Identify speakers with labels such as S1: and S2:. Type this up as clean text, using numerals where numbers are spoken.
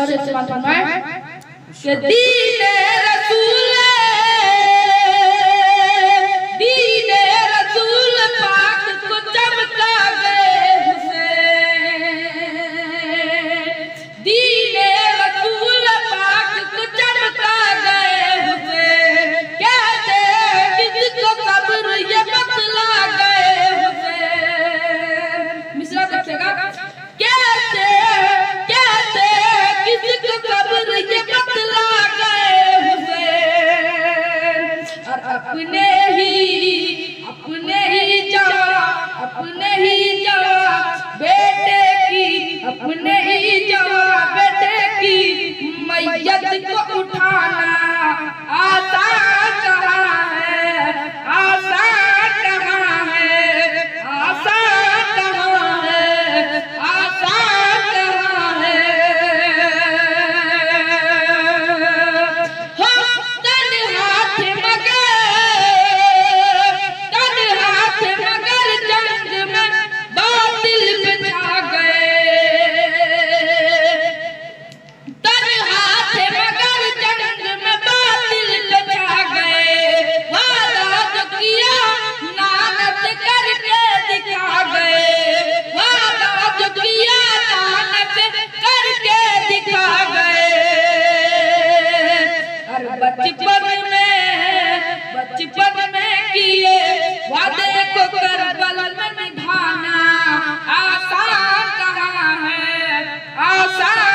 S1: से फरमाए कि दीने रसूल पाक को चमका गए हुसैन, दीने रसूल पाक को चमका गए हुसैन, कहते किसको कब्र ये बतला गए हुसैन। मिसरा देखिएगा, कहते किसको कब्र ये बतला गए हुसैन, और अपने ही बेटे की मैयत को उठाना आसान कहाँ है, आसान कहाँ है, आसान कहाँ है, आसान कहाँ है। हो तन हाथ मगर जंग में बातिल पे छा गए, तन हाथ मगर जंग में बातिल पे छा गए, वादा जो किया लानत करके दिखा गए, वादा जो किया लानत करके दिखा गए। और बचपन में किए वादे को करबल में निभाना आसान कहाँ है, आसान